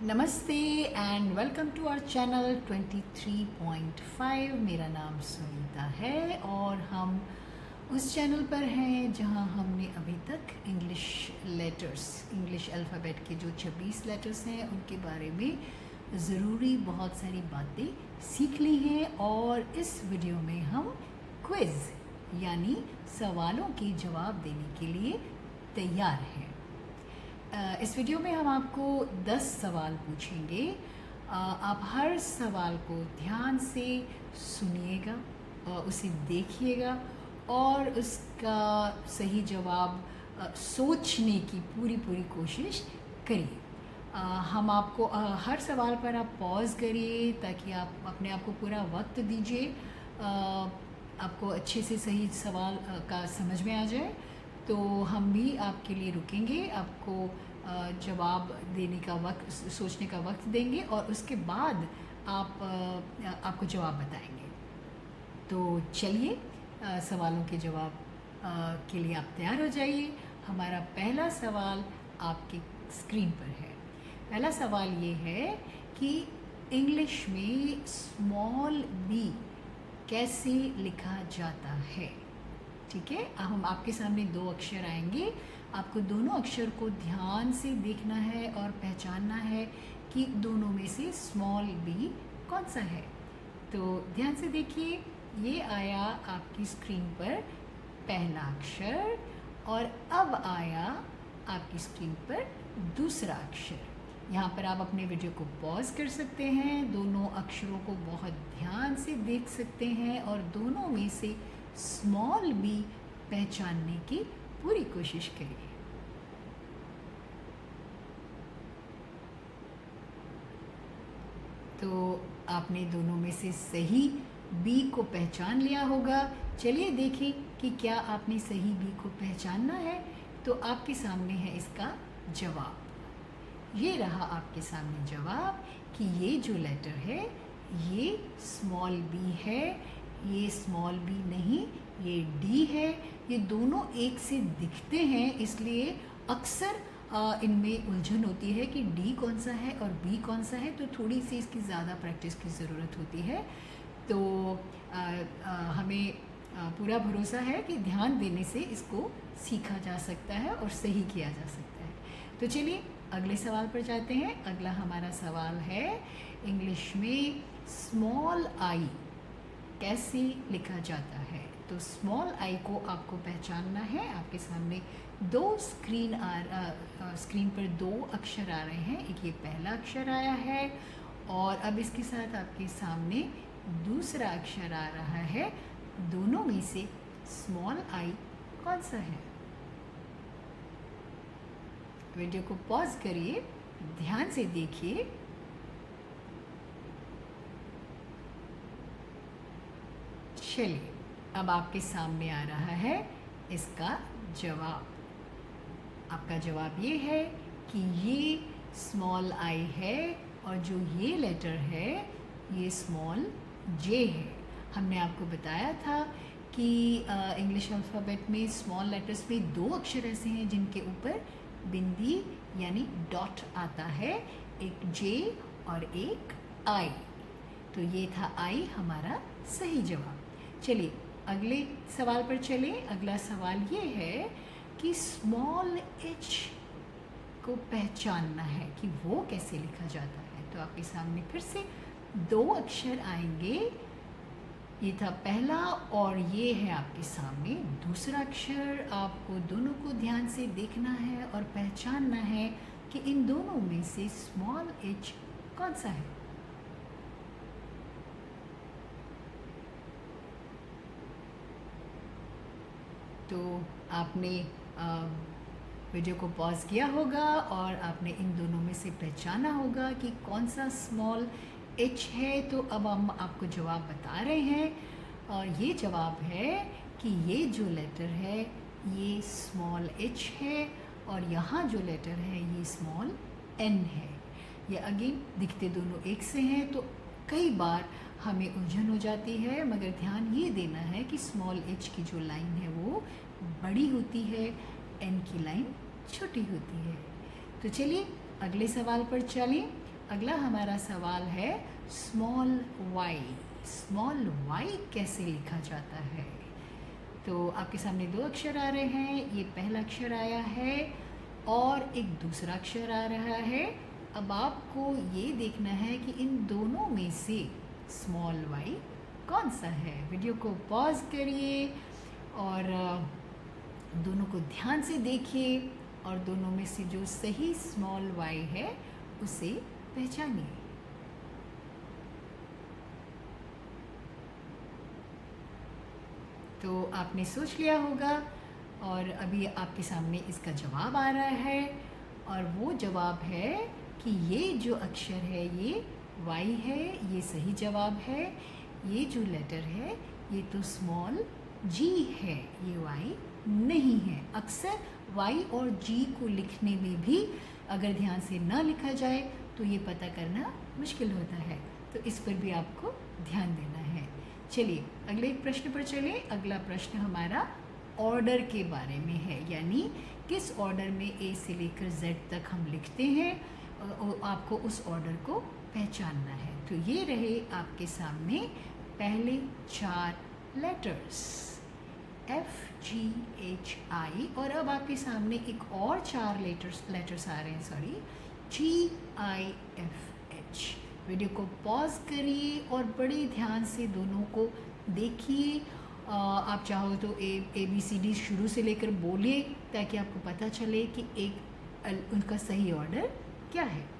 नमस्ते and welcome to our channel 23.5। मेरा नाम सुनीता है और हम उस चैनल पर हैं जहां हमने अभी तक इंग्लिश अल्फ़ाबेट के जो 26 लेटर्स हैं उनके बारे में ज़रूरी बहुत सारी बातें सीख ली हैं। और इस वीडियो में हम क्विज़ यानी सवालों के जवाब देने के लिए तैयार हैं। इस वीडियो में हम आपको 10 सवाल पूछेंगे। आप हर सवाल को ध्यान से सुनिएगा, उसे देखिएगा और उसका सही जवाब सोचने की पूरी कोशिश करिए। हम आपको हर सवाल पर आप पॉज करिए ताकि आप अपने आप को पूरा वक्त दीजिए, आपको अच्छे से सही सवाल का समझ में आ जाए। तो हम भी आपके लिए रुकेंगे, आपको जवाब देने का वक्त, सोचने का वक्त देंगे और उसके बाद आपको जवाब बताएंगे। तो चलिए सवालों के जवाब के लिए आप तैयार हो जाइए। हमारा पहला सवाल आपके स्क्रीन पर है। पहला सवाल ये है कि इंग्लिश में स्मॉल बी कैसे लिखा जाता है। ठीक है, अब हम आपके सामने दो अक्षर आएंगे, आपको दोनों अक्षर को ध्यान से देखना है और पहचानना है कि दोनों में से स्मॉल बी कौन सा है। तो ध्यान से देखिए, ये आया आपकी स्क्रीन पर पहला अक्षर और अब आया आपकी स्क्रीन पर दूसरा अक्षर। यहाँ पर आप अपने वीडियो को पॉज कर सकते हैं, दोनों अक्षरों को बहुत ध्यान से देख सकते हैं और दोनों में से स्मॉल बी पहचानने की पूरी कोशिश करिए। तो आपने दोनों में से सही बी को पहचान लिया होगा। चलिए देखें कि क्या आपने सही बी को पहचाना है। तो आपके सामने है इसका जवाब। ये रहा आपके सामने जवाब कि ये जो लेटर है ये स्मॉल बी है, ये स्मॉल बी नहीं, ये डी है। ये दोनों एक से दिखते हैं, इसलिए अक्सर इनमें उलझन होती है कि डी कौन सा है और बी कौन सा है। तो थोड़ी सी इसकी ज़्यादा प्रैक्टिस की ज़रूरत होती है। तो हमें पूरा भरोसा है कि ध्यान देने से इसको सीखा जा सकता है और सही किया जा सकता है। तो चलिए अगले सवाल पर जाते हैं। अगला हमारा सवाल है, इंग्लिश में स्मॉल आई कैसे लिखा जाता है। तो स्मॉल आई को आपको पहचानना है। आपके सामने स्क्रीन पर दो अक्षर आ रहे हैं। एक ये पहला अक्षर आया है और अब इसके साथ आपके सामने दूसरा अक्षर आ रहा है। दोनों में से स्मॉल आई कौन सा है। वीडियो को पॉज करिए, ध्यान से देखिए। चलिए अब आपके सामने आ रहा है इसका जवाब। आपका जवाब ये है कि ये स्मॉल आई है और जो ये लेटर है ये स्मॉल जे है। हमने आपको बताया था कि इंग्लिश अल्फ़ाबेट में स्मॉल लेटर्स में दो अक्षर ऐसे हैं जिनके ऊपर बिंदी यानी डॉट आता है, एक जे और एक आई। तो ये था आई हमारा सही जवाब। चलिए अगले सवाल पर चलें। अगला सवाल ये है कि स्मॉल एच को पहचानना है कि वो कैसे लिखा जाता है। तो आपके सामने फिर से दो अक्षर आएंगे। ये था पहला और ये है आपके सामने दूसरा अक्षर। आपको दोनों को ध्यान से देखना है और पहचानना है कि इन दोनों में से स्मॉल एच कौन सा है। तो आपने वीडियो को पॉज किया होगा और आपने इन दोनों में से पहचाना होगा कि कौन सा स्मॉल एच है। तो अब हम आपको जवाब बता रहे हैं और ये जवाब है कि ये जो लेटर है ये स्मॉल एच है और यहाँ जो लेटर है ये स्मॉल एन है। ये अगेन दिखते दोनों एक से हैं, तो कई बार हमें उलझन हो जाती है, मगर ध्यान ये देना है कि स्मॉल एच की जो लाइन है वो बड़ी होती है, एन की लाइन छोटी होती है। तो चलिए अगले सवाल पर चलें। अगला हमारा सवाल है स्मॉल वाई। स्मॉल वाई कैसे लिखा जाता है? तो आपके सामने दो अक्षर आ रहे हैं, ये पहला अक्षर आया है और एक दूसरा अक्षर आ रहा है। अब आपको ये देखना है कि इन दोनों में से स्मॉल वाई कौन सा है। वीडियो को पॉज करिए और दोनों को ध्यान से देखिए और दोनों में से जो सही स्मॉल वाई है उसे पहचानिए। तो आपने सोच लिया होगा और अभी आपके सामने इसका जवाब आ रहा है और वो जवाब है कि ये जो अक्षर है ये वाई है, ये सही जवाब है। ये जो लेटर है ये तो स्मॉल जी है, ये वाई नहीं है। अक्सर वाई और जी को लिखने में भी अगर ध्यान से ना लिखा जाए तो ये पता करना मुश्किल होता है, तो इस पर भी आपको ध्यान देना है। चलिए अगले एक प्रश्न पर चलें। अगला प्रश्न हमारा ऑर्डर के बारे में है, यानी किस ऑर्डर में ए से लेकर जेड तक हम लिखते हैं, आपको उस ऑर्डर को पहचानना है। तो ये रहे आपके सामने पहले 4 लेटर्स FGHI और अब आपके सामने एक और 4 लेटर्स आ रहे हैं, GIFH। वीडियो को पॉज करिए और बड़े ध्यान से दोनों को देखिए। आप चाहो तो ABCD शुरू से लेकर बोलिए ताकि आपको पता चले कि उनका सही ऑर्डर क्या है।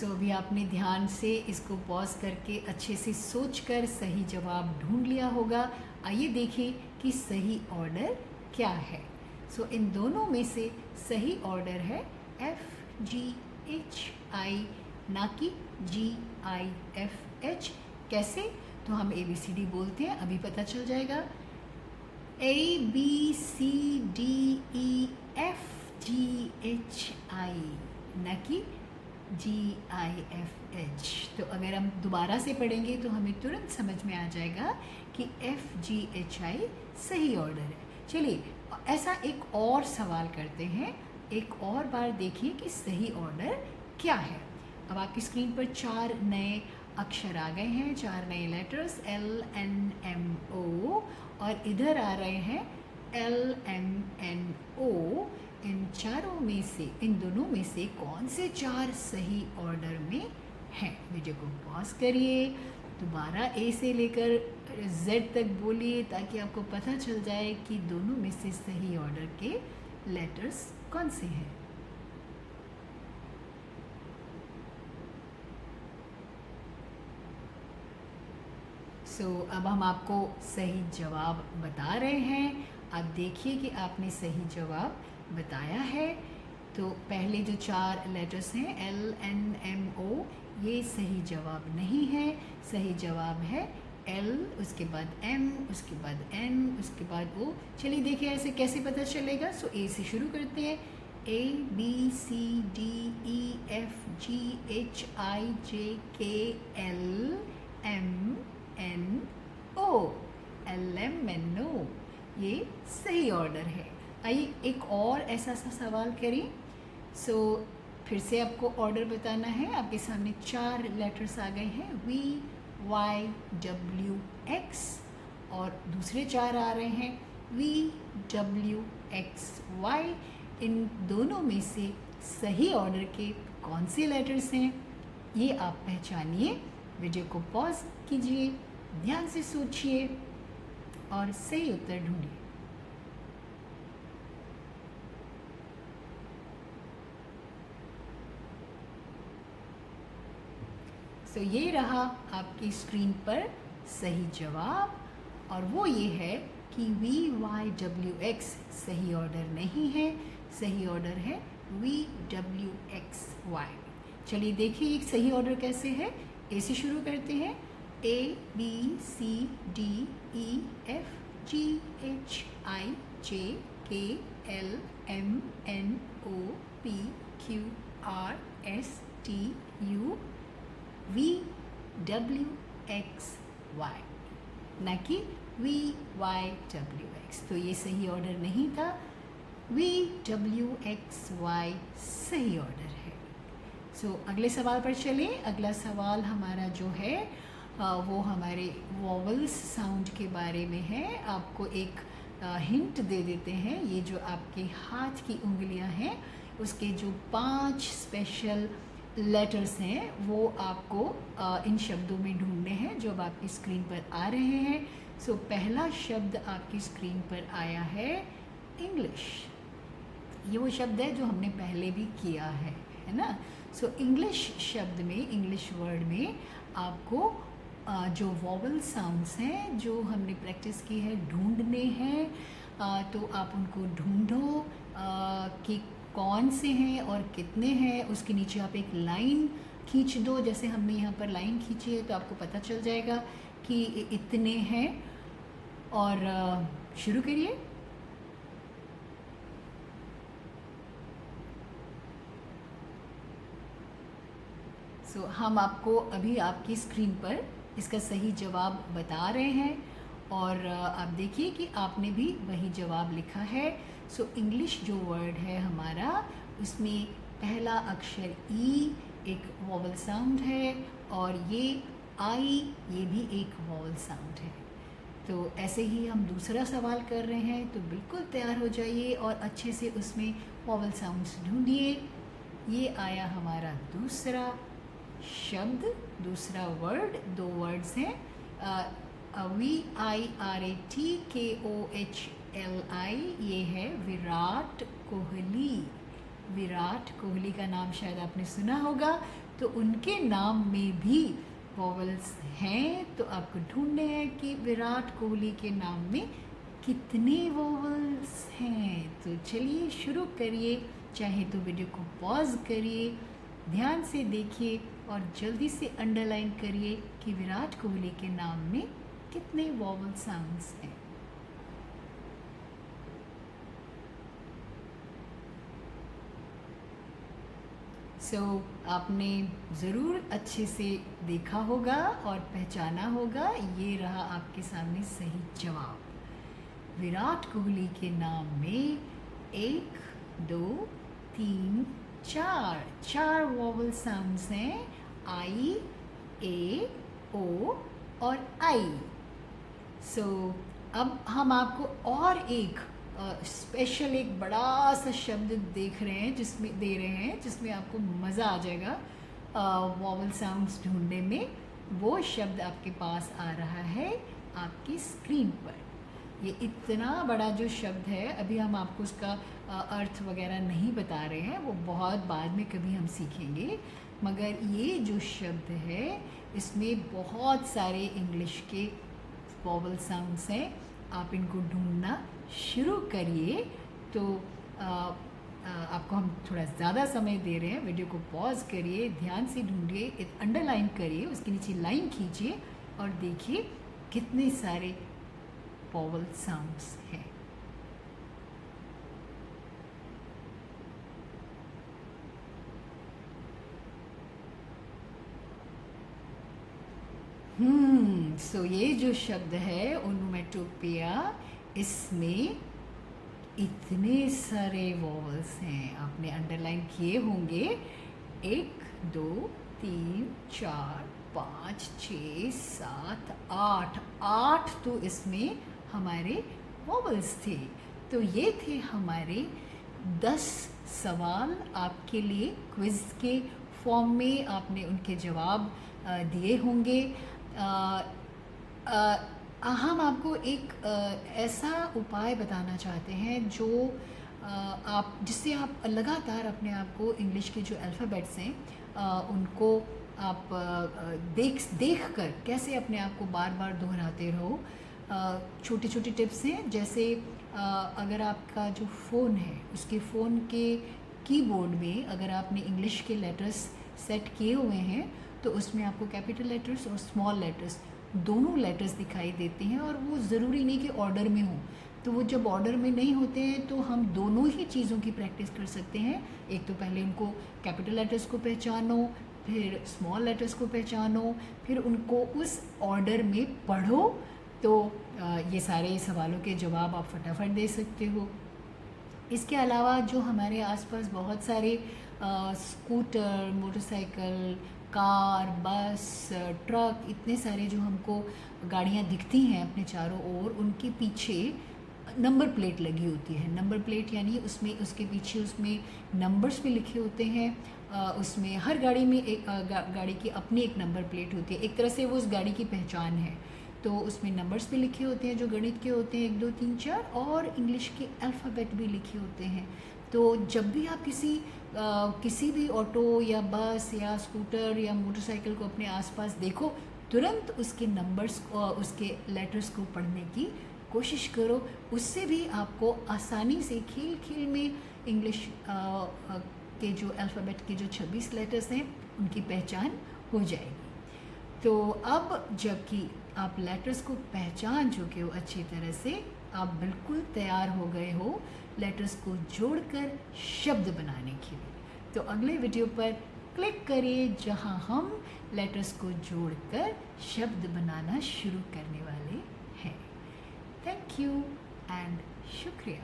अभी आपने ध्यान से इसको पॉज करके अच्छे से सोचकर सही जवाब ढूंढ लिया होगा। आइए देखें कि सही ऑर्डर क्या है। इन दोनों में से सही ऑर्डर है FGHI, ना कि GIFH। कैसे? तो हम ABCD बोलते हैं, अभी पता चल जाएगा। ABCDEFGHI, ना कि GIFH। तो अगर हम दोबारा से पढ़ेंगे तो हमें तुरंत समझ में आ जाएगा कि FGHI सही ऑर्डर है। चलिए ऐसा एक और सवाल करते हैं, एक और बार देखिए कि सही ऑर्डर क्या है। अब आपकी स्क्रीन पर 4 नए अक्षर आ गए हैं, 4 नए लेटर्स LNMO और इधर आ रहे हैं LMNO। इन चारों में से, इन दोनों में से कौन से 4 सही ऑर्डर में हैं? वीडियो को पॉज करिए, दोबारा A से लेकर Z तक बोलिए ताकि आपको पता चल जाए कि दोनों में से सही ऑर्डर के लेटर्स कौन से हैं। अब हम आपको सही जवाब बता रहे हैं। आप देखिए कि आपने सही जवाब बताया है। तो पहले जो 4 लेटर्स हैं LNMO, ये सही जवाब नहीं है। सही जवाब है L, उसके बाद M, उसके बाद N, उसके बाद O। चलिए देखिए ऐसे कैसे पता चलेगा। A से शुरू करते हैं। ABCDEFGHIJKLMNO, LMNO, ये सही ऑर्डर है। आइए एक और ऐसा सा सवाल करें। फिर से आपको ऑर्डर बताना है। आपके सामने 4 लेटर्स आ गए हैं VYWX और दूसरे 4 आ रहे हैं VWXY। इन दोनों में से सही ऑर्डर के कौन से लेटर्स हैं ये आप पहचानिए। वीडियो को पॉज कीजिए, ध्यान से सोचिए और सही उत्तर ढूंढिए। ये रहा आपकी स्क्रीन पर सही जवाब और वो ये है कि VYWX सही ऑर्डर नहीं है, सही ऑर्डर है VWXY। चलिए देखिए एक सही ऑर्डर कैसे है। A से शुरू करते हैं। ABCDEFGHIJKLMNOPQRSTU VWXY। ना कि VYWX। तो ये सही ऑर्डर नहीं था, VWXY सही ऑर्डर है। सो अगले सवाल पर चलें। अगला सवाल हमारा जो है वो हमारे वॉवल्स साउंड के बारे में है। आपको एक हिंट दे देते हैं। ये जो आपके हाथ की उंगलियां हैं उसके जो 5 स्पेशल लेटर्स हैं वो आपको इन शब्दों में ढूंढने हैं जो अब आपकी स्क्रीन पर आ रहे हैं। सो पहला शब्द आपकी स्क्रीन पर आया है इंग्लिश। ये वो शब्द है जो हमने पहले भी किया है ना। सो इंग्लिश शब्द में, इंग्लिश वर्ड में आपको जो वॉवल साउंड्स हैं जो हमने प्रैक्टिस की है ढूंढने हैं। तो आप उनको ढूंढो कि कौन से हैं और कितने हैं। उसके नीचे आप एक लाइन खींच दो, जैसे हमने यहाँ पर लाइन खींची है तो आपको पता चल जाएगा कि इतने हैं। और शुरू करिए। सो हम आपको अभी आपकी स्क्रीन पर इसका सही जवाब बता रहे हैं और आप देखिए कि आपने भी वही जवाब लिखा है। सो इंग्लिश जो वर्ड है हमारा उसमें पहला अक्षर ई एक वॉवल साउंड है और ये आई ये भी एक वॉवल साउंड है। तो ऐसे ही हम दूसरा सवाल कर रहे हैं, तो बिल्कुल तैयार हो जाइए और अच्छे से उसमें वॉवल साउंड्स ढूंढिए। ये आया हमारा दूसरा शब्द, दूसरा वर्ड। 2 वर्ड्स हैं, VIRATKOHLI। ये है विराट कोहली। विराट कोहली का नाम शायद आपने सुना होगा, तो उनके नाम में भी वॉवल्स हैं। तो आपको ढूंढने हैं कि विराट कोहली के नाम में कितने वॉवल्स हैं। तो चलिए शुरू करिए। चाहे तो वीडियो को पॉज करिए, ध्यान से देखिए और जल्दी से अंडरलाइन करिए कि विराट कोहली के नाम में कितने वॉवल साउंड्स हैं। आपने ज़रूर अच्छे से देखा होगा और पहचाना होगा। ये रहा आपके सामने सही जवाब। विराट कोहली के नाम में 1 2 3 4 वॉवल साउंड्स हैं, आई, ए, ओ और आई। अब हम आपको और एक स्पेशल एक बड़ा सा शब्द दे रहे हैं जिसमें आपको मज़ा आ जाएगा वॉवल साउंड्स ढूंढने में। वो शब्द आपके पास आ रहा है आपकी स्क्रीन पर। ये इतना बड़ा जो शब्द है, अभी हम आपको उसका अर्थ वगैरह नहीं बता रहे हैं, वो बहुत बाद में कभी हम सीखेंगे। मगर ये जो शब्द है इसमें बहुत सारे इंग्लिश के वॉवल साउंड्स हैं। आप इनको ढूंढना शुरू करिए। तो आपको हम थोड़ा ज़्यादा समय दे रहे हैं। वीडियो को पॉज करिए, ध्यान से ढूंढिए, अंडरलाइन करिए, उसके नीचे लाइन खींचिए और देखिए कितने सारे वॉवल साउंड्स हैं। ये जो शब्द है ओनोमेटोपिया, इसमें इतने सारे वॉवल्स हैं। आपने अंडरलाइन किए होंगे। 1 2 3 4 5 6 7 8 तो इसमें हमारे वॉवल्स थे। तो ये थे हमारे 10 सवाल आपके लिए क्विज़ के फॉर्म में। आपने उनके जवाब दिए होंगे। हम आपको एक ऐसा उपाय बताना चाहते हैं जो जिससे आप लगातार अपने आप को इंग्लिश के जो अल्फ़ाबेट्स हैं उनको आप देख कर कैसे अपने आप को बार बार दोहराते रहो। छोटे छोटे टिप्स हैं, जैसे अगर आपका जो फ़ोन है उसके फ़ोन के कीबोर्ड में अगर आपने इंग्लिश के लेटर्स सेट किए हुए हैं तो उसमें आपको कैपिटल लेटर्स और स्मॉल लेटर्स दोनों लेटर्स दिखाई देते हैं। और वो ज़रूरी नहीं कि ऑर्डर में हो, तो वो जब ऑर्डर में नहीं होते हैं तो हम दोनों ही चीज़ों की प्रैक्टिस कर सकते हैं। एक तो पहले उनको कैपिटल लेटर्स को पहचानो, फिर स्मॉल लेटर्स को पहचानो, फिर उनको उस ऑर्डर में पढ़ो तो ये सारे सवालों के जवाब आप फटाफट दे सकते हो। इसके अलावा जो हमारे आसपास बहुत सारे स्कूटर, मोटरसाइकिल, कार, बस, ट्रक, इतने सारे जो हमको गाड़ियाँ दिखती हैं अपने चारों ओर, उनके पीछे नंबर प्लेट लगी होती है। नंबर प्लेट यानी उसमें उसके पीछे उसमें नंबर्स भी लिखे होते हैं। उसमें हर गाड़ी में एक गाड़ी की अपनी एक नंबर प्लेट होती है, एक तरह से वो उस गाड़ी की पहचान है। तो उसमें नंबर्स भी लिखे होते हैं जो गणित के होते हैं, 1 2 3 4, और इंग्लिश के अल्फ़ाबेट भी लिखे होते हैं। तो जब भी आप किसी भी ऑटो या बस या स्कूटर या मोटरसाइकिल को अपने आसपास देखो, तुरंत उसके नंबर्स उसके लेटर्स को पढ़ने की कोशिश करो। उससे भी आपको आसानी से खेल खेल में इंग्लिश के जो अल्फ़ाबेट के जो 26 लेटर्स हैं उनकी पहचान हो जाएगी। तो अब जबकि आप लेटर्स को पहचान चुके हो अच्छी तरह से, आप बिल्कुल तैयार हो गए हो लेटर्स को जोड़कर शब्द बनाने के लिए। तो अगले वीडियो पर क्लिक करिए जहां हम लेटर्स को जोड़कर शब्द बनाना शुरू करने वाले हैं। थैंक यू एंड शुक्रिया।